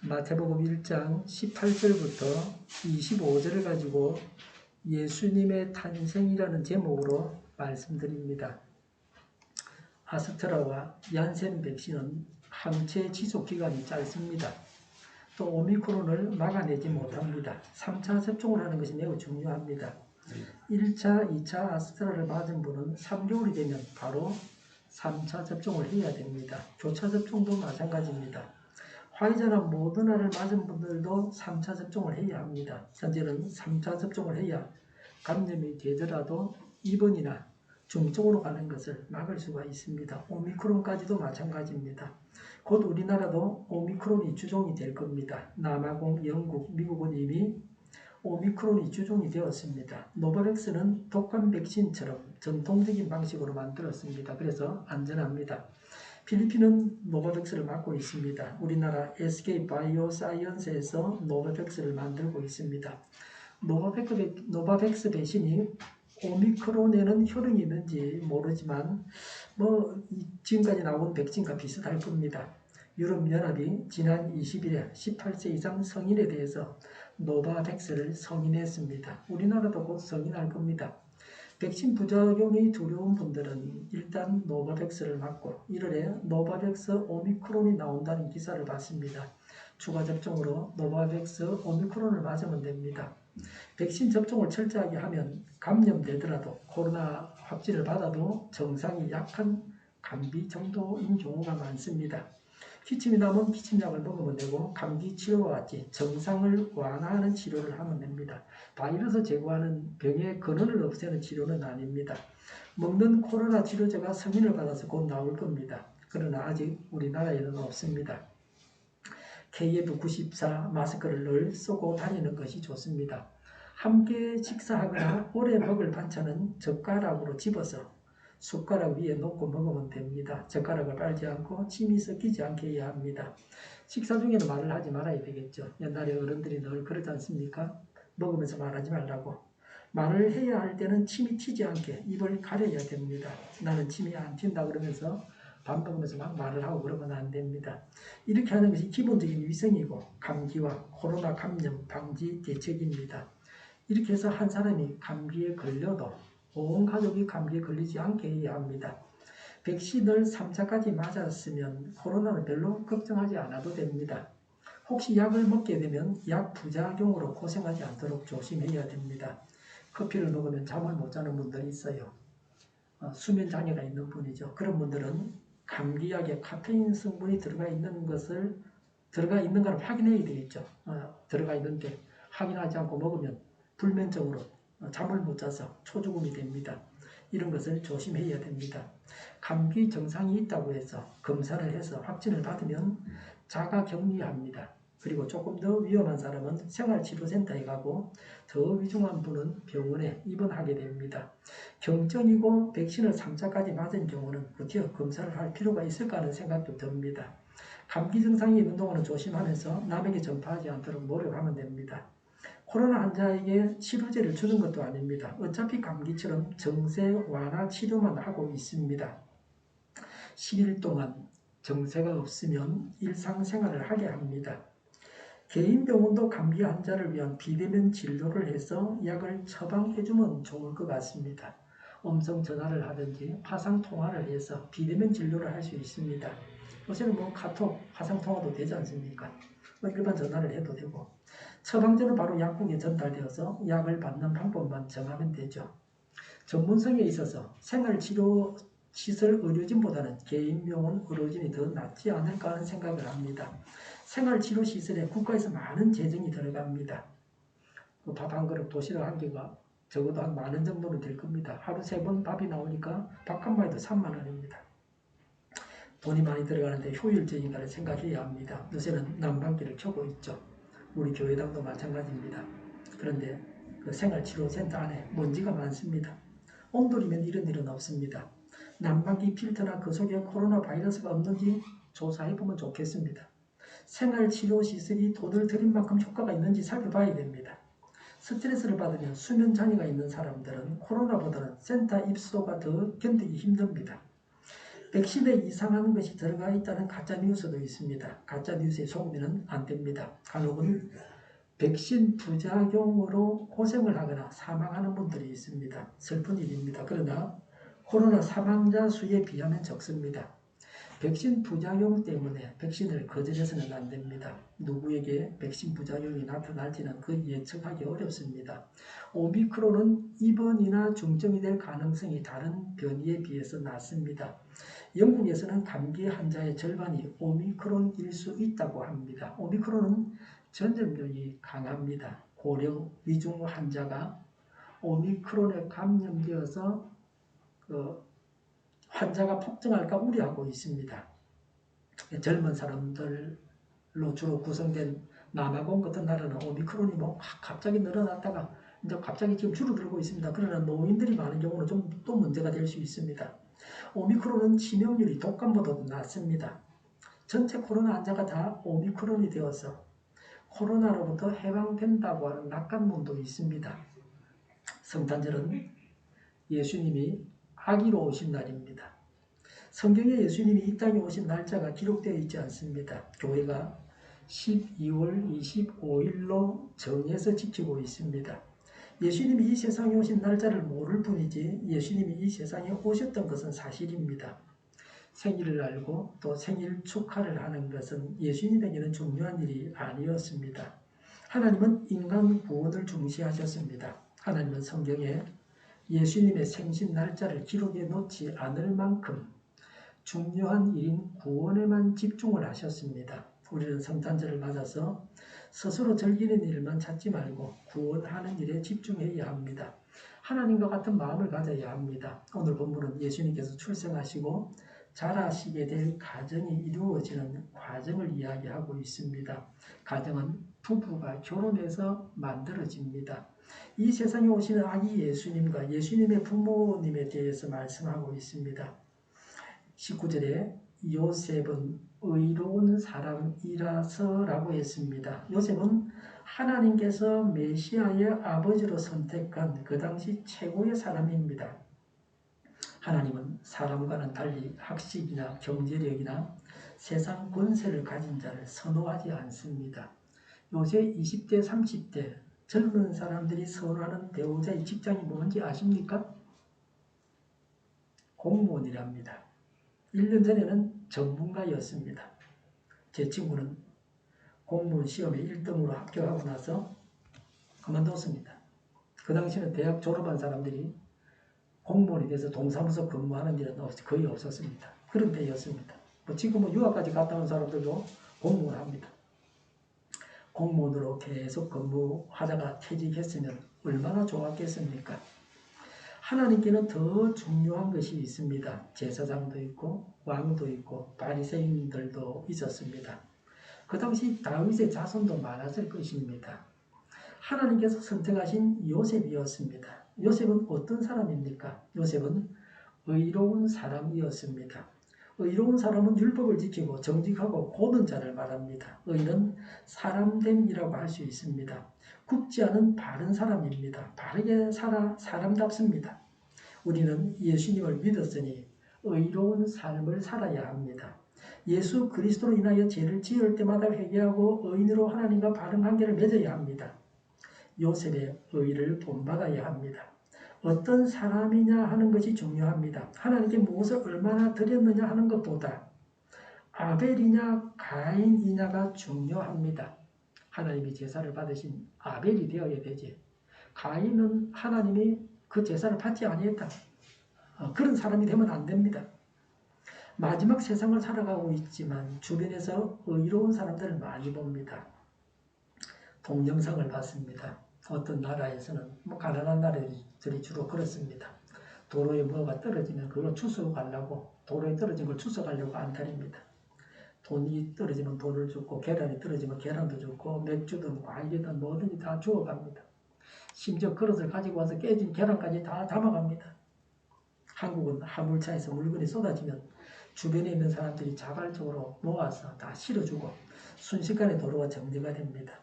마태복음 1장 18절부터 25절을 가지고 예수님의 탄생이라는 제목으로 말씀드립니다. 아스트라와 얀센 백신은 항체 지속 기간이 짧습니다. 또 오미크론을 막아내지 못합니다. 3차 접종을 하는 것이 매우 중요합니다. 1차, 2차 아스트라를 맞은 분은 3개월이 되면 바로 3차 접종을 해야 됩니다. 교차 접종도 마찬가지입니다. 화이자나 모더나를 맞은 분들도 3차 접종을 해야 합니다. 현재는 3차 접종을 해야 감염이 되더라도 입원이나 중증으로 가는 것을 막을 수가 있습니다. 오미크론까지도 마찬가지입니다. 곧 우리나라도 오미크론이 주종이 될 겁니다. 남아공, 영국, 미국은 이미 오미크론이 주종이 되었습니다. 노바백스는 독감 백신처럼 전통적인 방식으로 만들었습니다. 그래서 안전합니다. 필리핀은 노바백스를 맞고 있습니다. 우리나라 SK바이오사이언스에서 노바백스를 만들고 있습니다. 노바백스 백신이 오미크론에는 효능이 있는지 모르지만 지금까지 나온 백신과 비슷할 겁니다. 유럽연합이 지난 20일에 18세 이상 성인에 대해서 노바백스를 승인했습니다. 우리나라도 곧 승인할 겁니다. 백신 부작용이 두려운 분들은 일단 노바백스를 맞고 1월에 노바백스 오미크론이 나온다는 기사를 봤습니다. 추가 접종으로 노바백스 오미크론을 맞으면 됩니다. 백신 접종을 철저하게 하면 감염되더라도 코로나 확진을 받아도 증상이 약한 감기 정도인 경우가 많습니다. 기침이 나면 기침약을 먹으면 되고 감기 치료와 같이 증상을 완화하는 치료를 하면 됩니다. 바이러스 제거하는 병의 근원을 없애는 치료는 아닙니다. 먹는 코로나 치료제가 승인을 받아서 곧 나올 겁니다. 그러나 아직 우리나라에는 없습니다. KF94 마스크를 늘 쓰고 다니는 것이 좋습니다. 함께 식사하거나 오래 먹을 반찬은 젓가락으로 집어서 숟가락 위에 놓고 먹으면 됩니다. 젓가락을 빨지 않고 침이 섞이지 않게 해야 합니다. 식사 중에는 말을 하지 말아야 되겠죠. 옛날에 어른들이 늘 그러지 않습니까? 먹으면서 말하지 말라고. 말을 해야 할 때는 침이 튀지 않게 입을 가려야 됩니다. 나는 침이 안 튄다 그러면서 밥 먹으면서 막 말을 하고 그러면 안 됩니다. 이렇게 하는 것이 기본적인 위생이고 감기와 코로나 감염 방지 대책입니다. 이렇게 해서 한 사람이 감기에 걸려도 온 가족이 감기에 걸리지 않게 해야 합니다. 백신을 3차까지 맞았으면 코로나는 별로 걱정하지 않아도 됩니다. 혹시 약을 먹게 되면 약 부작용으로 고생하지 않도록 조심해야 됩니다. 커피를 먹으면 잠을 못 자는 분들이 있어요. 수면 장애가 있는 분이죠. 그런 분들은 감기약에 카페인 성분이 들어가 있는 걸 확인해야 되겠죠. 들어가 있는데 확인하지 않고 먹으면 불면증으로 잠을 못 자서 초죽음이 됩니다. 이런 것을 조심해야 됩니다. 감기 증상이 있다고 해서 검사를 해서 확진을 받으면 자가격리합니다. 그리고 조금 더 위험한 사람은 생활치료센터에 가고 더 위중한 분은 병원에 입원하게 됩니다. 경증이고 백신을 3차까지 맞은 경우는 구체적 검사를 할 필요가 있을까 하는 생각도 듭니다. 감기 증상이 있는 동안은 조심하면서 남에게 전파하지 않도록 노력하면 됩니다. 코로나 환자에게 치료제를 주는 것도 아닙니다. 어차피 감기처럼 증세 완화 치료만 하고 있습니다. 10일 동안 증세가 없으면 일상생활을 하게 합니다. 개인 병원도 감기 환자를 위한 비대면 진료를 해서 약을 처방해주면 좋을 것 같습니다. 음성 전화를 하든지 화상 통화를 해서 비대면 진료를 할 수 있습니다. 요새는 카톡, 화상 통화도 되지 않습니까? 일반 전화를 해도 되고. 처방전은 바로 약국에 전달되어서 약을 받는 방법만 정하면 되죠. 전문성에 있어서 생활치료시설 의료진보다는 개인병원 의료진이 더 낫지 않을까 하는 생각을 합니다. 생활치료시설에 국가에서 많은 재정이 들어갑니다. 밥 한 그릇 도시락 한 개가 적어도 한 10,000원 정도는 될 겁니다. 하루 3번 밥이 나오니까 밥 한 마리도 30,000원입니다. 돈이 많이 들어가는데 효율적인가를 생각해야 합니다. 요새는 난방기를 켜고 있죠. 우리 교회당도 마찬가지입니다. 그런데 그 생활치료센터 안에 먼지가 많습니다. 온돌이면 이런 일은 없습니다. 난방기 필터나 그 속에 코로나 바이러스가 없는지 조사해보면 좋겠습니다. 생활치료시설이 돈을 들인 만큼 효과가 있는지 살펴봐야 됩니다. 스트레스를 받으면 수면 장애가 있는 사람들은 코로나보다는 센터 입소가 더 견디기 힘듭니다. 백신에 이상한 것이 들어가 있다는 가짜 뉴스도 있습니다. 가짜 뉴스에 속으면 안 됩니다. 간혹은 백신 부작용으로 고생을 하거나 사망하는 분들이 있습니다. 슬픈 일입니다. 그러나 코로나 사망자 수에 비하면 적습니다. 백신 부작용 때문에 백신을 거절해서는 안 됩니다. 누구에게 백신 부작용이 나타날지는 예측하기 어렵습니다. 오미크론은 입원이나 중증이 될 가능성이 다른 변이에 비해서 낮습니다. 영국에서는 감기 환자의 절반이 오미크론일 수 있다고 합니다. 오미크론은 전염력이 강합니다. 고령 위중 환자가 오미크론에 감염되어서 환자가 폭증할까 우려하고 있습니다. 젊은 사람들로 주로 구성된 남아공 같은 나라는 오미크론이 갑자기 늘어났다가 이제 갑자기 지금 줄어들고 있습니다. 그러나 노인들이 많은 경우는 좀 또 문제가 될 수 있습니다. 오미크론은 치명률이 독감보다도 낮습니다. 전체 코로나 환자가 다 오미크론이 되어서 코로나로부터 해방된다고 하는 낙관론도 있습니다. 성탄절은 예수님이 아기로 오신 날입니다. 성경에 예수님이 이 땅에 오신 날짜가 기록되어 있지 않습니다. 교회가 12월 25일로 정해서 지키고 있습니다. 예수님이 이 세상에 오신 날짜를 모를 뿐이지 예수님이 이 세상에 오셨던 것은 사실입니다. 생일을 알고 또 생일 축하를 하는 것은 예수님에게는 중요한 일이 아니었습니다. 하나님은 인간 구원을 중시하셨습니다. 하나님은 성경에 예수님의 생신 날짜를 기록해 놓지 않을 만큼 중요한 일인 구원에만 집중을 하셨습니다. 우리는 성탄절을 맞아서 스스로 즐기는 일만 찾지 말고 구원하는 일에 집중해야 합니다. 하나님과 같은 마음을 가져야 합니다. 오늘 본문은 예수님께서 출생하시고 자라시게 될 가정이 이루어지는 과정을 이야기하고 있습니다. 가정은 부부가 결혼해서 만들어집니다. 이 세상에 오시는 아기 예수님과 예수님의 부모님에 대해서 말씀하고 있습니다. 19절에 요셉은 의로운 사람이라서 라고 했습니다. 요셉은 하나님께서 메시아의 아버지로 선택한 그 당시 최고의 사람입니다. 하나님은 사람과는 달리 학식이나 경제력이나 세상 권세를 가진 자를 선호하지 않습니다. 요새 20대, 30대 젊은 사람들이 선호하는 배우자의 직장이 뭔지 아십니까? 공무원이랍니다. 1년 전에는 전문가였습니다. 제 친구는 공무원 시험에 1등으로 합격하고 나서 그만뒀습니다. 그 당시에는 대학 졸업한 사람들이 공무원이 돼서 동사무소 근무하는 일은 거의 없었습니다. 그런 때였습니다. 지금은 유학까지 갔다 온 사람들도 공무원 합니다. 공무원으로 계속 근무하다가 퇴직했으면 얼마나 좋았겠습니까? 하나님께는 더 중요한 것이 있습니다. 제사장도 있고 왕도 있고 바리새인들도 있었습니다. 그 당시 다윗의 자손도 많았을 것입니다. 하나님께서 선택하신 요셉이었습니다. 요셉은 어떤 사람입니까? 요셉은 의로운 사람이었습니다. 의로운 사람은 율법을 지키고 정직하고 고든 자를 말합니다. 의는 사람됨이라고 할 수 있습니다. 굽지 않은 바른 사람입니다. 바르게 살아 사람답습니다. 우리는 예수님을 믿었으니 의로운 삶을 살아야 합니다. 예수 그리스도로 인하여 죄를 지을 때마다 회개하고 의인으로 하나님과 바른 관계를 맺어야 합니다. 요셉의 의를 본받아야 합니다. 어떤 사람이냐 하는 것이 중요합니다. 하나님께 무엇을 얼마나 드렸느냐 하는 것보다 아벨이냐 가인이냐가 중요합니다. 하나님이 제사를 받으신 아벨이 되어야 되지. 가인은 하나님이 그 제사를 받지 아니했다. 그런 사람이 되면 안 됩니다. 마지막 세상을 살아가고 있지만 주변에서 의로운 사람들을 많이 봅니다. 동영상을 봤습니다. 어떤 나라에서는 가난한 나라들이 주로 그렇습니다. 도로에 뭐가 떨어지면 그걸 추수하려고 도로에 떨어진 걸 추수하려고 안달입니다. 돈이 떨어지면 돈을 줬고 계란이 떨어지면 계란도 줬고 맥주든 과일이든 뭐든지 다 주워갑니다. 심지어 그릇을 가지고 와서 깨진 계란까지 다 담아갑니다. 한국은 화물차에서 물건이 쏟아지면 주변에 있는 사람들이 자발적으로 모아서 다 실어주고 순식간에 도로가 정리가 됩니다.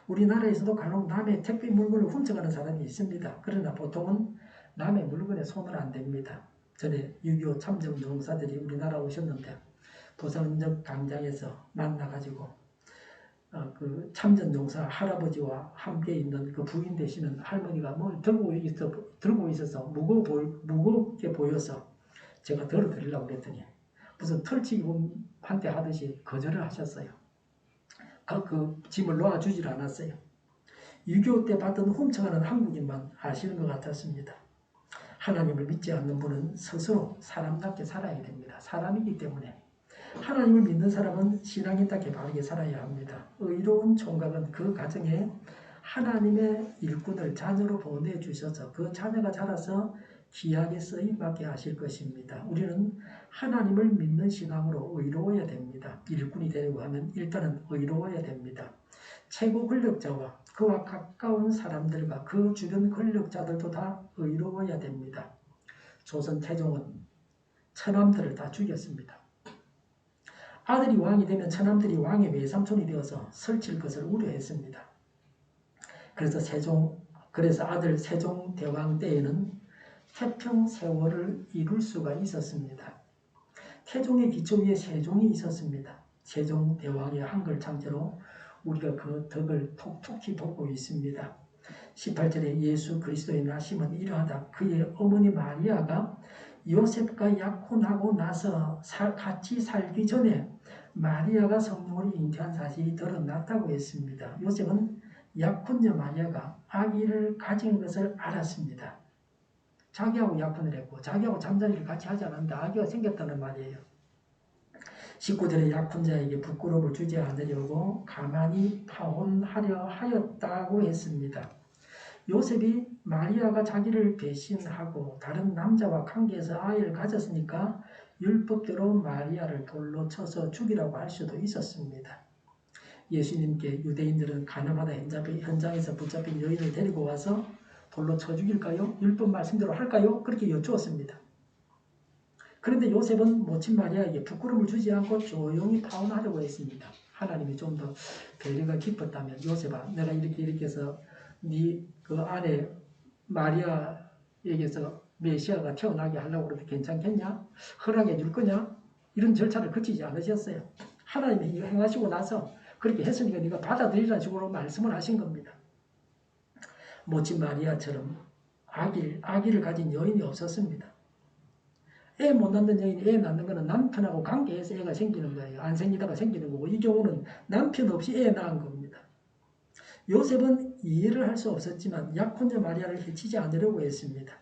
우리나라에서도 간혹 남의 택배 물건을 훔쳐가는 사람이 있습니다. 그러나 보통은 남의 물건에 손을 안 댑니다. 전에 6.25 참전 용사들이 우리나라 오셨는데 도산적 광장에서 만나가지고 그 참전 용사 할아버지와 함께 있는 그 부인 되시는 할머니가 뭘 들고 있어서 무겁게 보여서 제가 들어드리려고 그랬더니 무슨 털치기한테 하듯이 거절을 하셨어요. 그 짐을 놓아주질 않았어요. 6.25 때 봤던 훔쳐가는 한국인만 아시는 것 같았습니다. 하나님을 믿지 않는 분은 스스로 사람답게 살아야 됩니다. 사람이기 때문에. 하나님을 믿는 사람은 신앙인답게 바르게 살아야 합니다. 의로운 총각은 그 가정에 하나님의 일꾼을 자녀로 보내주셔서 그 자녀가 자라서 귀하게 쓰임받게 하실 것입니다. 우리는 하나님을 믿는 신앙으로 의로워야 됩니다. 일꾼이 되려고 하면 일단은 의로워야 됩니다. 최고 권력자와 그와 가까운 사람들과 그 주변 권력자들도 다 의로워야 됩니다. 조선 태종은 처남들을 다 죽였습니다. 아들이 왕이 되면 처남들이 왕의 외삼촌이 되어서 설칠 것을 우려했습니다. 그래서 아들 세종대왕 때에는 태평세월을 이룰 수가 있었습니다. 태종의 기초 위에 세종이 있었습니다. 세종대왕의 한글 창제로 우리가 그 덕을 톡톡히 보고 있습니다. 18절에 예수 그리스도의 나심은 이러하다. 그의 어머니 마리아가 요셉과 약혼하고 나서 같이 살기 전에 마리아가 성령으로 잉태한 사실이 드러났다고 했습니다. 요셉은 약혼녀 마리아가 아기를 가진 것을 알았습니다. 자기하고 약혼을 했고 자기하고 잠자리를 같이 하지 않았는데 아기가 생겼다는 말이에요. 19절에 약혼자에게 부끄러움을 주지 않으려고 가만히 파혼하려 하였다고 했습니다. 요셉이 마리아가 자기를 배신하고 다른 남자와 관계해서 아이를 가졌으니까 율법대로 마리아를 돌로 쳐서 죽이라고 할 수도 있었습니다. 예수님께 유대인들은 가늠하다 현장에서 붙잡힌 여인을 데리고 와서 돌로 쳐 죽일까요? 율법 말씀대로 할까요? 그렇게 여쭈었습니다. 그런데 요셉은 모친 마리아에게 부끄러움을 주지 않고 조용히 파혼하려고 했습니다. 하나님이 좀 더 배려가 깊었다면 요셉아 내가 이렇게 해서 네 그 아내 마리아에게서 메시아가 태어나게 하려고 그래도 괜찮겠냐? 허락해 줄 거냐? 이런 절차를 거치지 않으셨어요. 하나님이 이거 행하시고 나서 그렇게 했으니까 네가 받아들이라는 식으로 말씀을 하신 겁니다. 모친 마리아처럼 아기를 가진 여인이 없었습니다. 애 못 낳는 여인이 애 낳는 거는 남편하고 관계해서 애가 생기는 거예요. 안 생기다가 생기는 거고 이 경우는 남편 없이 애 낳은 겁니다. 요셉은 이해를 할 수 없었지만 약혼자 마리아를 해치지 않으려고 했습니다.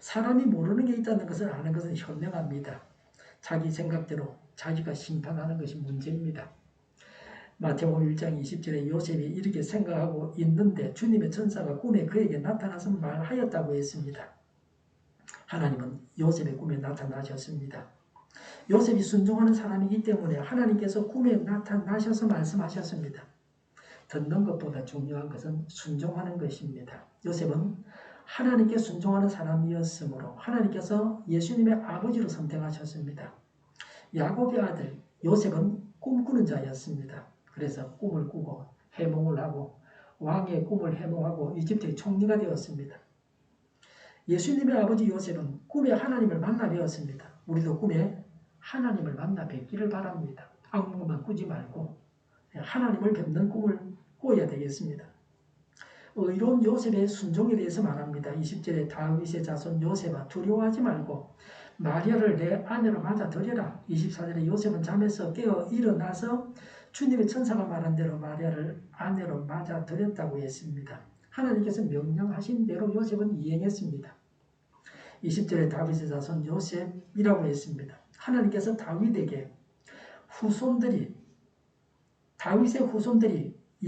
사람이 모르는 게 있다는 것을 아는 것은 현명합니다. 자기 생각대로 자기가 심판하는 것이 문제입니다. 마태복음 1장 20절에 요셉이 이렇게 생각하고 있는데 주님의 천사가 꿈에 그에게 나타나서 말하였다고 했습니다. 하나님은 요셉의 꿈에 나타나셨습니다. 요셉이 순종하는 사람이기 때문에 하나님께서 꿈에 나타나셔서 말씀하셨습니다. 듣는 것보다 중요한 것은 순종하는 것입니다. 요셉은 하나님께 순종하는 사람이었으므로 하나님께서 예수님의 아버지로 선택하셨습니다. 야곱의 아들 요셉은 꿈꾸는 자였습니다. 그래서 꿈을 꾸고 해몽을 하고 왕의 꿈을 해몽하고 이집트의 총리가 되었습니다. 예수님의 아버지 요셉은 꿈에 하나님을 만나 뵈었습니다. 우리도 꿈에 하나님을 만나 뵙기를 바랍니다. 악몽만 꾸지 말고 하나님을 뵙는 꿈을 꿔야 되겠습니다. 의로운 요셉의 순종에 대해서 말합니다. 20절에 다윗의 자손 요셉아 두려워하지 말고 마리아를 내 아내로 맞아들여라. 24절에 요셉은 잠에서 깨어 일어나서 주님의 천사가 말한 대로 마리아를 아내로 맞아들였다고 했습니다. 하나님께서 명령하신 대로 요셉은 이행했습니다. 20절에 다윗의 자손 요셉이라고 했습니다. 하나님께서 다윗의 후손들이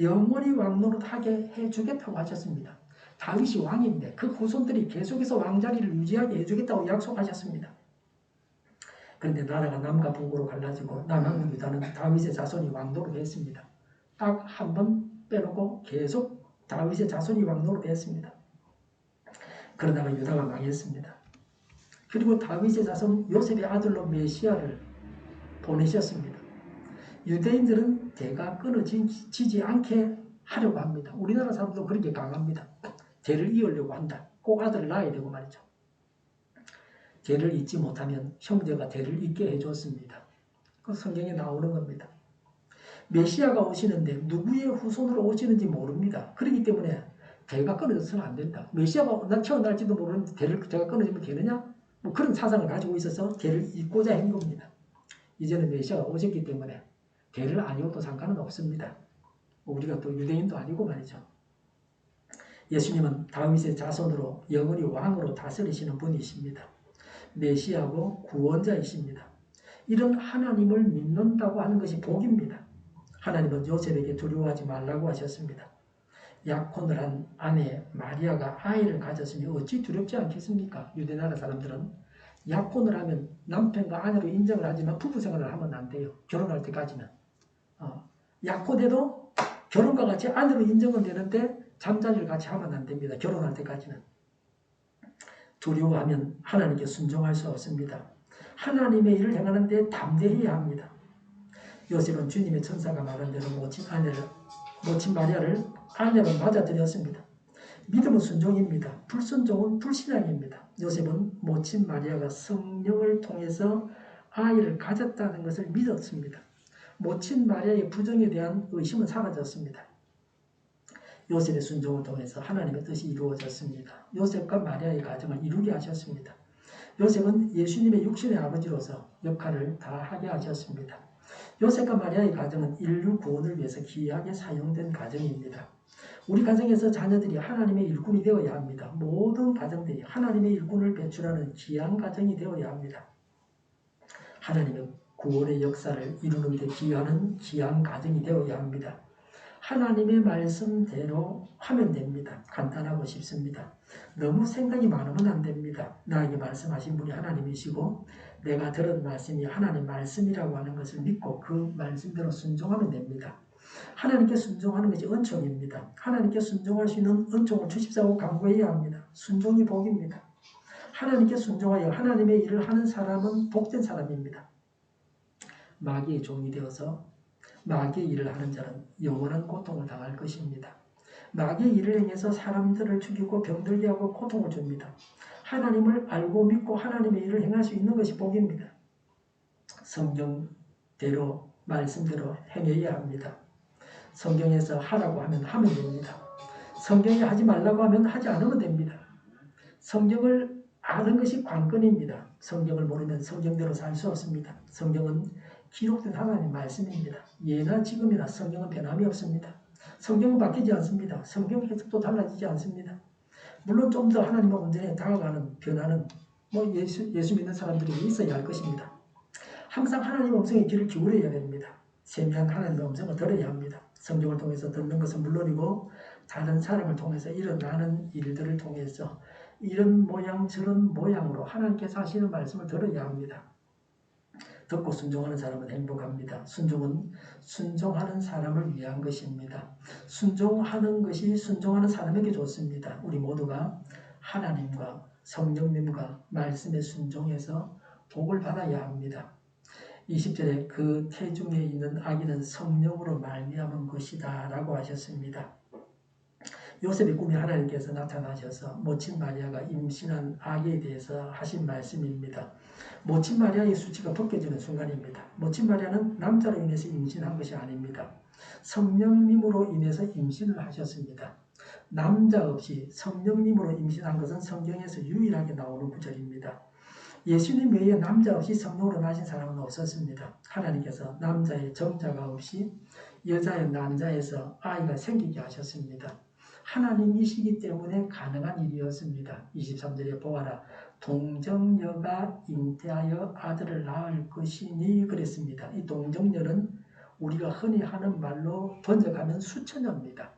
영원히 왕노릇하게 해주겠다고 하셨습니다. 다윗이 왕인데 그 후손들이 계속해서 왕자리를 유지하게 해주겠다고 약속하셨습니다. 그런데 나라가 남과 북으로 갈라지고 남한국 유다는 다윗의 자손이 왕노릇 했습니다. 딱 한 번 빼놓고 계속 다윗의 자손이 왕노릇 했습니다. 그러다가 유다가 망했습니다. 그리고 다윗의 자손 요셉의 아들로 메시아를 보내셨습니다. 유대인들은 대가 끊어지지 않게 하려고 합니다. 우리나라 사람도 그렇게 강합니다. 대를 이으려고 한다. 꼭 아들을 낳아야 되고 말이죠. 죄를 잊지 못하면 형제가 죄를 잊게 해줬습니다. 그 성경에 나오는 겁니다. 메시아가 오시는데 누구의 후손으로 오시는지 모릅니다. 그렇기 때문에 대가 끊어져서는 안 된다. 메시아가 태어날지도 모르는데 대를 제가 끊어지면 되느냐? 뭐 그런 사상을 가지고 있어서 대를 잇고자 한 겁니다. 이제는 메시아가 오셨기 때문에 대를 안 이어도 상관은 없습니다. 우리가 또 유대인도 아니고 말이죠. 예수님은 다윗의 자손으로 영원히 왕으로 다스리시는 분이십니다. 메시아고 구원자이십니다. 이런 하나님을 믿는다고 하는 것이 복입니다. 하나님은 요셉에게 두려워하지 말라고 하셨습니다. 약혼을 한 아내 마리아가 아이를 가졌으니 어찌 두렵지 않겠습니까? 유대나라 사람들은 약혼을 하면 남편과 아내로 인정을 하지만 부부 생활을 하면 안 돼요. 결혼할 때까지는. 약혼해도 결혼과 같이 아내로 인정은 되는데 잠자리를 같이 하면 안 됩니다. 결혼할 때까지는. 두려워하면 하나님께 순종할 수 없습니다. 하나님의 일을 행하는 데 담대해야 합니다. 요셉은 주님의 천사가 말한 대로 모친 마리아를 아내로 맞아들였습니다. 믿음은 순종입니다. 불순종은 불신앙입니다. 요셉은 모친 마리아가 성령을 통해서 아이를 가졌다는 것을 믿었습니다. 모친 마리아의 부정에 대한 의심은 사라졌습니다. 요셉의 순종을 통해서 하나님의 뜻이 이루어졌습니다. 요셉과 마리아의 가정을 이루게 하셨습니다. 요셉은 예수님의 육신의 아버지로서 역할을 다 하게 하셨습니다. 요셉과 마리아의 가정은 인류 구원을 위해서 귀하게 사용된 가정입니다. 우리 가정에서 자녀들이 하나님의 일꾼이 되어야 합니다. 모든 가정들이 하나님의 일꾼을 배출하는 귀한 가정이 되어야 합니다. 하나님의 구원의 역사를 이루는 데 기여하는 귀한 가정이 되어야 합니다. 하나님의 말씀대로 하면 됩니다. 간단하고 쉽습니다. 너무 생각이 많으면 안 됩니다. 나에게 말씀하신 분이 하나님이시고 내가 들은 말씀이 하나님 말씀이라고 하는 것을 믿고 그 말씀대로 순종하면 됩니다. 하나님께 순종하는 것이 은총입니다. 하나님께 순종할 수 있는 은총을 주십사고 간구해야 합니다. 순종이 복입니다. 하나님께 순종하여 하나님의 일을 하는 사람은 복된 사람입니다. 마귀의 종이 되어서 마귀의 일을 하는 자는 영원한 고통을 당할 것입니다. 마귀의 일을 행해서 사람들을 죽이고 병들게 하고 고통을 줍니다. 하나님을 알고 믿고 하나님의 일을 행할 수 있는 것이 복입니다. 성경대로 말씀대로 행해야 합니다. 성경에서 하라고 하면 하면 됩니다. 성경이 하지 말라고 하면 하지 않으면 됩니다. 성경을 아는 것이 관건입니다. 성경을 모르면 성경대로 살 수 없습니다. 성경은 기록된 하나님의 말씀입니다. 예나 지금이나 성경은 변함이 없습니다. 성경은 바뀌지 않습니다. 성경 해석도 달라지지 않습니다. 물론 좀 더 하나님의 온전히 다가가는 변화는 예수 믿는 사람들이 있어야 할 것입니다. 항상 하나님의 음성에 귀를 기울여야 됩니다. 세미한 하나님의 음성을 들어야 합니다. 성경을 통해서 듣는 것은 물론이고 다른 사람을 통해서 일어나는 일들을 통해서 이런 모양 저런 모양으로 하나님께서 하시는 말씀을 들어야 합니다. 듣고 순종하는 사람은 행복합니다. 순종은 순종하는 사람을 위한 것입니다. 순종하는 것이 순종하는 사람에게 좋습니다. 우리 모두가 하나님과 성령님과 말씀에 순종해서 복을 받아야 합니다. 20절에 그 태중에 있는 아기는 성령으로 말미암은 것이다 라고 하셨습니다. 요셉의 꿈에 하나님께서 나타나셔서 모친 마리아가 임신한 아기에 대해서 하신 말씀입니다. 모친 마리아의 수치가 벗겨지는 순간입니다. 모친 마리아는 남자로 인해서 임신한 것이 아닙니다. 성령님으로 인해서 임신을 하셨습니다. 남자 없이 성령님으로 임신한 것은 성경에서 유일하게 나오는 구절입니다. 예수님 외에 남자 없이 성령으로 나신 사람은 없었습니다. 하나님께서 남자의 정자가 없이 여자의 난자에서 아이가 생기게 하셨습니다. 하나님이시기 때문에 가능한 일이었습니다. 23절에 보아라 동정녀가 잉태하여 아들을 낳을 것이니 그랬습니다. 이 동정녀는 우리가 흔히 하는 말로 번역하면 수처녀입니다.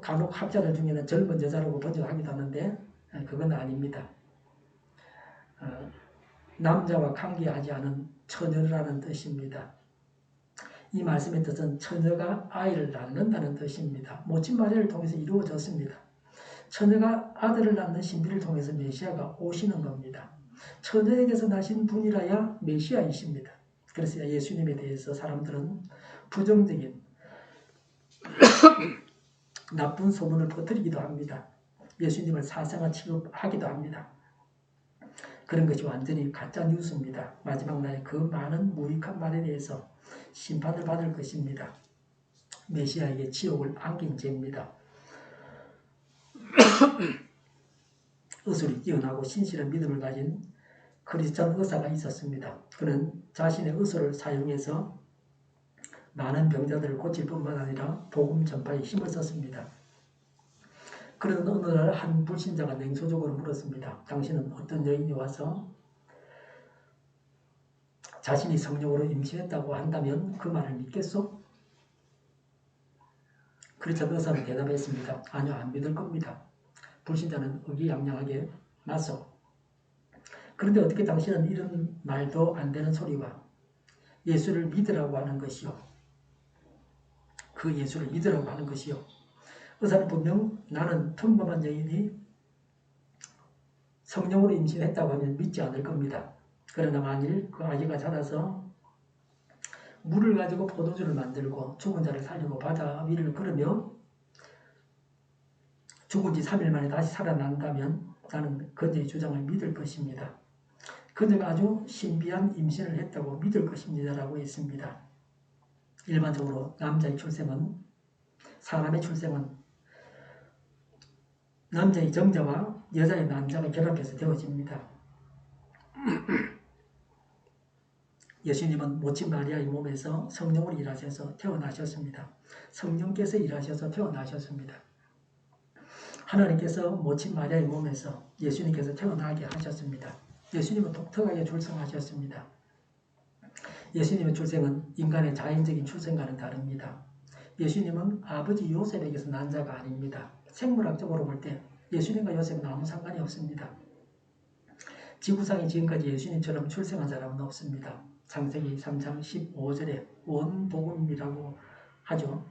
간혹 학자들 중에는 젊은 여자라고 번역하기도 하는데 그건 아닙니다. 남자와 관계하지 않은 처녀라는 뜻입니다. 이 말씀의 뜻은 처녀가 아이를 낳는다는 뜻입니다. 모친 마리아를 통해서 이루어졌습니다. 처녀가 아들을 낳는 신비를 통해서 메시아가 오시는 겁니다. 처녀에게서 나신 분이라야 메시아이십니다. 그래서 예수님에 대해서 사람들은 부정적인 나쁜 소문을 퍼뜨리기도 합니다. 예수님을 사생아 취급하기도 합니다. 그런 것이 완전히 가짜 뉴스입니다. 마지막 날에 그 많은 무익한 말에 대해서 심판을 받을 것입니다. 메시아에게 지옥을 안긴 죄입니다. 의술이 뛰어나고 신실한 믿음을 가진 크리스천 의사가 있었습니다. 그는 자신의 의술을 사용해서 많은 병자들을 고칠 뿐만 아니라 복음 전파에 힘을 썼습니다. 그러던 어느 날 한 불신자가 냉소적으로 물었습니다. 당신은 어떤 여인이 와서 자신이 성령으로 임신했다고 한다면 그 말을 믿겠소? 크리스천 의사는 대답했습니다. 아니요, 안 믿을 겁니다. 불신자는 의기양양하게 맞서. 그런데 어떻게 당신은 이런 말도 안 되는 소리와 예수를 믿으라고 하는 것이요. 그 예수를 믿으라고 하는 것이요. 의사는 분명 나는 평범한 여인이 성령으로 임신했다고 하면 믿지 않을 겁니다. 그러나 만일 그 아기가 자라서 물을 가지고 포도주를 만들고 죽은 자를 살리고 바다 위를 걸으며 죽은 지 3일 만에 다시 살아난다면 나는 그녀의 주장을 믿을 것입니다. 그녀가 아주 신비한 임신을 했다고 믿을 것입니다. 라고 했습니다. 일반적으로 남자의 출생은 사람의 출생은 남자의 정자와 여자의 난자가 결합해서 되어집니다. 예수님은 모친 마리아의 몸에서 성령으로 일하셔서 태어나셨습니다. 성령께서 일하셔서 태어나셨습니다. 하나님께서 모친 마리아의 몸에서 예수님께서 태어나게 하셨습니다. 예수님은 독특하게 출생하셨습니다. 예수님의 출생은 인간의 자연적인 출생과는 다릅니다. 예수님은 아버지 요셉에게서 난 자가 아닙니다. 생물학적으로 볼 때 예수님과 요셉은 아무 상관이 없습니다. 지구상에 지금까지 예수님처럼 출생한 사람은 없습니다. 창세기 3장 15절에 원복음이라고 하죠.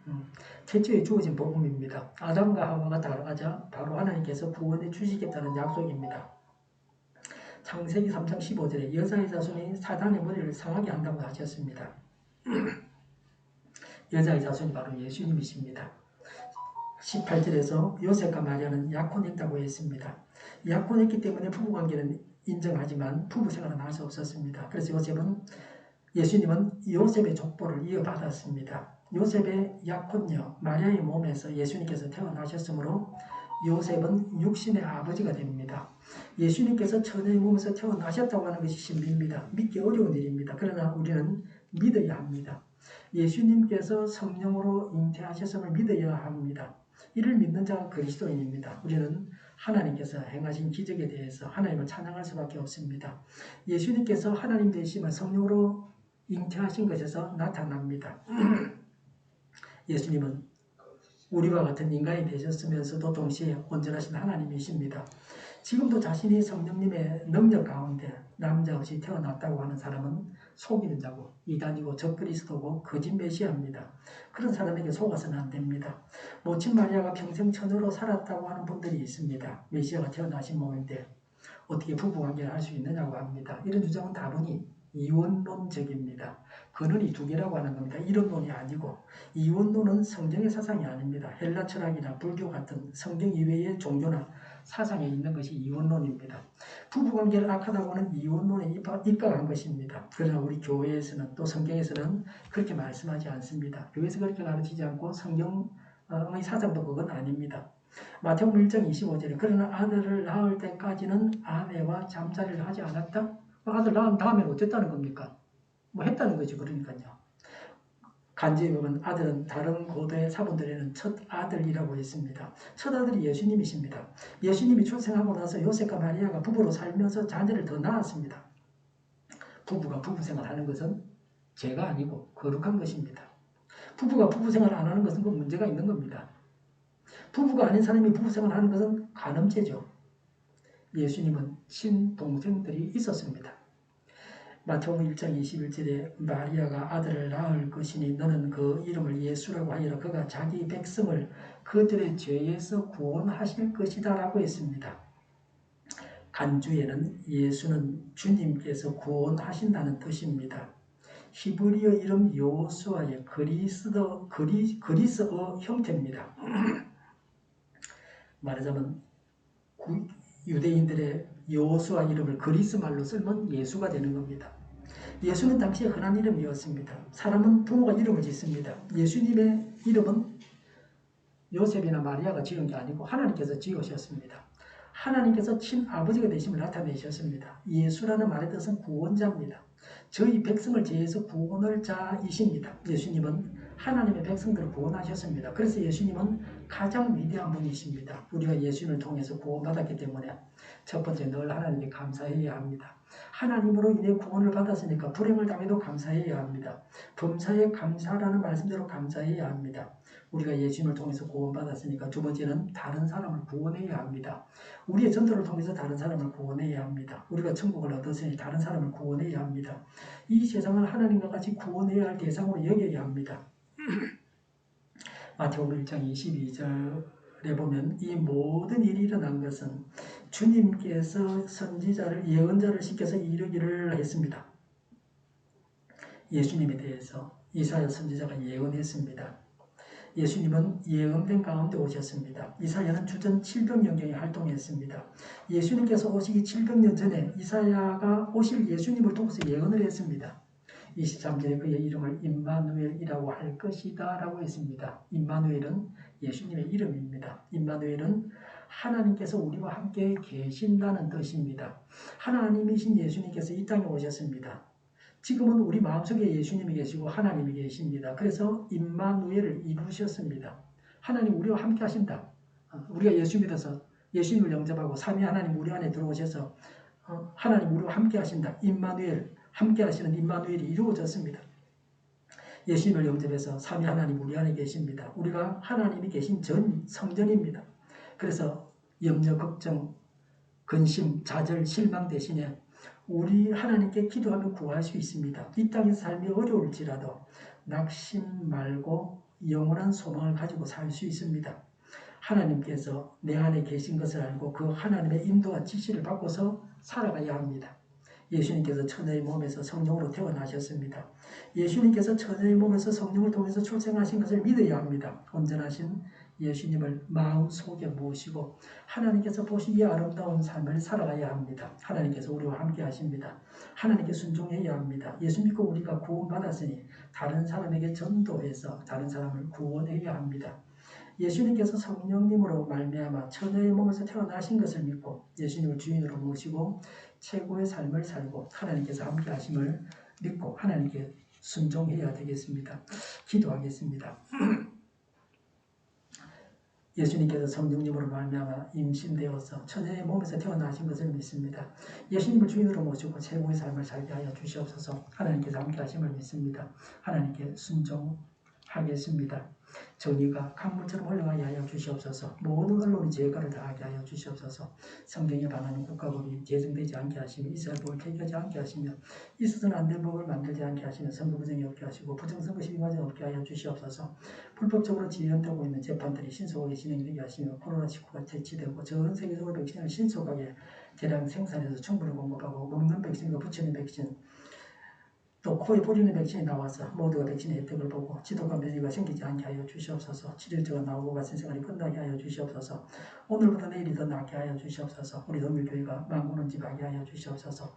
최초에 주어진 복음입니다. 아담과 하와가 타락하자 바로 하나님께서 구원해 주시겠다는 약속입니다. 창세기 3장 15절에 여자의 자손이 사단의 머리를 상하게 한다고 하셨습니다. 여자의 자손이 바로 예수님이십니다. 18절에서 요셉과 마리아는 약혼했다고 했습니다. 약혼했기 때문에 부부관계는 인정하지만 부부생활은 할 수 없었습니다. 그래서 예수님은 요셉의 족보를 이어받았습니다. 요셉의 약혼녀 마리아의 몸에서 예수님께서 태어나셨으므로 요셉은 육신의 아버지가 됩니다. 예수님께서 처녀의 몸에서 태어나셨다고 하는 것이 신비입니다. 믿기 어려운 일입니다. 그러나 우리는 믿어야 합니다. 예수님께서 성령으로 잉태하셨음을 믿어야 합니다. 이를 믿는 자가 그리스도인입니다. 우리는 하나님께서 행하신 기적에 대해서 하나님을 찬양할 수밖에 없습니다. 예수님께서 하나님 되심을 성령으로 잉태하신 것에서 나타납니다. 예수님은 우리와 같은 인간이 되셨으면서도 동시에 온전하신 하나님이십니다. 지금도 자신이 성령님의 능력 가운데 남자 없이 태어났다고 하는 사람은 속이는 자고 이단이고 적그리스도고 거짓 메시아입니다. 그런 사람에게 속아서는 안 됩니다. 모친 마리아가 평생 처녀로 살았다고 하는 분들이 있습니다. 메시아가 태어나신 몸인데 어떻게 부부관계를 할 수 있느냐고 합니다. 이런 주장은 다분히 이원론적입니다. 근원이 두 개라고 하는 겁니다. 이론론이 아니고 이원론은 성경의 사상이 아닙니다. 헬라 철학이나 불교 같은 성경 이외의 종교나 사상에 있는 것이 이원론입니다. 부부관계를 악하다고 하는 이원론에 입각한 것입니다. 그러나 우리 교회에서는 또 성경에서는 그렇게 말씀하지 않습니다. 교회에서 그렇게 가르치지 않고 성경의 사상도 그건 아닙니다. 마태복음 1장 25절에 그러나 아들을 낳을 때까지는 아내와 잠자리를 하지 않았다? 아들 낳은 다음에 어쨌다는 겁니까? 뭐 했다는 거죠. 그러니까요. 간지에 보면 아들은 다른 고대 사본들에는 첫 아들이라고 했습니다. 첫 아들이 예수님이십니다. 예수님이 출생하고 나서 요셉과 마리아가 부부로 살면서 자녀를 더 낳았습니다. 부부가 부부생활 하는 것은 죄가 아니고 거룩한 것입니다. 부부가 부부생활 안 하는 것은 그 문제가 있는 겁니다. 부부가 아닌 사람이 부부생활 하는 것은 간음죄죠. 예수님은 친동생들이 있었습니다. 마태복음 1장 21절에 마리아가 아들을 낳을 것이니 너는 그 이름을 예수라고 하여라. 그가 자기 백성을 그들의 죄에서 구원하실 것이다 라고 했습니다. 간주에는 예수는 주님께서 구원하신다는 뜻입니다. 히브리어 이름 여호수아의 그리스어 형태입니다. 말하자면 유대인들의 여호수아 이름을 그리스 말로 쓰면 예수가 되는 겁니다. 예수는 당시에 흔한 이름이었습니다. 사람은 부모가 이름을 짓습니다. 예수님의 이름은 요셉이나 마리아가 지은 게 아니고 하나님께서 지으셨습니다. 하나님께서 친아버지가 되심을 나타내셨습니다. 예수라는 말의 뜻은 구원자입니다. 저희 백성을 제해서 구원을 자이십니다. 예수님은 하나님의 백성들을 구원하셨습니다. 그래서 예수님은 가장 위대한 분이십니다. 우리가 예수님을 통해서 구원받았기 때문에 첫 번째 늘 하나님께 감사해야 합니다. 하나님으로 인해 구원을 받았으니까 불행을 당해도 감사해야 합니다. 범사에 감사라는 말씀대로 감사해야 합니다. 우리가 예수님을 통해서 구원받았으니까 두 번째는 다른 사람을 구원해야 합니다. 우리의 전도를 통해서 다른 사람을 구원해야 합니다. 우리가 천국을 얻었으니 다른 사람을 구원해야 합니다. 이 세상을 하나님과 같이 구원해야 할 대상으로 여겨야 합니다. 마태복음 1장 22절에 보면 이 모든 일이 일어난 것은 주님께서 선지자를 예언자를 시켜서 이르기를 했습니다. 예수님에 대해서 이사야 선지자가 예언했습니다. 예수님은 예언된 가운데 오셨습니다. 이사야는 주전 700년경에 활동했습니다. 예수님께서 오시기 700년 전에 이사야가 오실 예수님을 통해서 예언을 했습니다. 23절에 그의 이름을 임마누엘이라고 할 것이다 라고 했습니다. 임마누엘은 예수님의 이름입니다. 임마누엘은 하나님께서 우리와 함께 계신다는 뜻입니다. 하나님이신 예수님께서 이 땅에 오셨습니다. 지금은 우리 마음속에 예수님이 계시고 하나님이 계십니다. 그래서 임마누엘을 이루셨습니다. 하나님 우리와 함께 하신다. 우리가 예수 믿어서 예수님을 영접하고 삼위 하나님 우리 안에 들어오셔서 하나님 우리와 함께 하신다. 임마누엘, 함께 하시는 임마누엘이 이루어졌습니다. 예수님을 영접해서 삼위 하나님 우리 안에 계십니다. 우리가 하나님이 계신 전 성전입니다. 그래서 염려, 걱정, 근심, 좌절, 실망 대신에 우리 하나님께 기도하며 구할 수 있습니다. 이 땅의 삶이 어려울지라도 낙심 말고 영원한 소망을 가지고 살 수 있습니다. 하나님께서 내 안에 계신 것을 알고 그 하나님의 인도와 지시를 받고서 살아가야 합니다. 예수님께서 처녀의 몸에서 성령으로 태어나셨습니다. 예수님께서 처녀의 몸에서 성령을 통해서 출생하신 것을 믿어야 합니다. 온전하신 예수님을 마음속에 모시고 하나님께서 보시기에 아름다운 삶을 살아가야 합니다. 하나님께서 우리와 함께 하십니다. 하나님께 순종해야 합니다. 예수 믿고 우리가 구원받았으니 다른 사람에게 전도해서 다른 사람을 구원해야 합니다. 예수님께서 성령님으로 말미암아 처녀의 몸에서 태어나신 것을 믿고 예수님을 주인으로 모시고 최고의 삶을 살고 하나님께서 함께 하심을 믿고 하나님께 순종해야 되겠습니다. 기도하겠습니다. 예수님께서 성령님으로 말미암아 임신되어서 처녀의 몸에서 태어나신 것을 믿습니다. 예수님을 주인으로 모시고 최고의 삶을 살게 하여 주시옵소서. 하나님께서 함께 하심을 믿습니다. 하나님께 순종하겠습니다. 정의가 강물처럼 흘러가게 하여 주시옵소서. 모든 언론이 죄가를 다하게 하여 주시옵소서. 성경에 반하는 국가법이 제정되지 않게 하시며 이스라엘 법을 폐기하지 않게 하시며 있어서는 안 될 법을 만들지 않게 하시며 선거 부정이 없게 하시고 부정선거 시비마저 없게 하여 주시옵소서. 불법적으로 진행되고 있는 재판들이 신속하게 진행되게 하시며 코로나19가 퇴치되고 전 세계적으로 백신을 신속하게 대량 생산해서 충분히 공급하고 먹는 백신과 붙이는 백신 또 코에 뿌리는 백신이 나와서 모두가 백신의 혜택을 보고 지독한 변이가 생기지 않게 하여 주시옵소서. 치료제가 나오고 같은 생활이 끝나게 하여 주시옵소서. 오늘보다 내일이 더 낫게 하여 주시옵소서. 우리 동일교회가 만군을 지하게 하여 주시옵소서.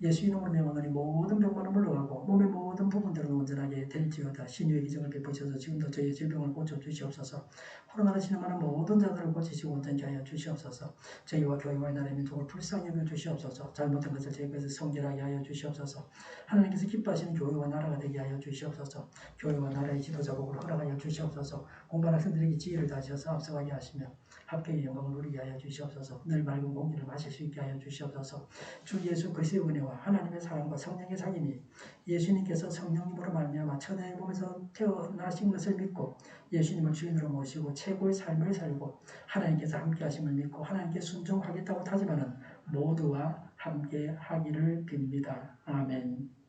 예수 이름으로 명하노니 모든 병만은 물러가고 몸의 모든 부분들은 온전하게 될지어다. 신유의 기적을 베푸셔서 지금도 저희의 질병을 고쳐주시옵소서. 코로나로 진행하는 모든 자들을 고치시고 온전케 하여 주시옵소서. 저희와 교회와 나라의 민족을 불쌍히 여겨 주시옵소서. 잘못된 것을 저희께서 성결하게 하여 주시옵소서. 하나님께서 기뻐하시는 교회와 나라가 되게 하여 주시옵소서. 교회와 나라의 지도자복을 허락하여 주시옵소서. 공부하는 학생들에게 지혜를 다하셔서 앞서가게 하시며 합격의 영광을 누리게 하여 주시옵소서. 늘 맑은 공기를 마실 수 있게 하여 주시옵소서. 주 예수 그리스도의 은혜와 하나님의 사랑과 성령의 사귐이 예수님께서 성령님으로 말미암아 처녀의 몸에서 태어나신 것을 믿고 예수님을 주인으로 모시고 최고의 삶을 살고 하나님께서 함께 하심을 믿고 하나님께 순종하겠다고 다짐하는 모두와 함께 하기를 빕니다. 아멘.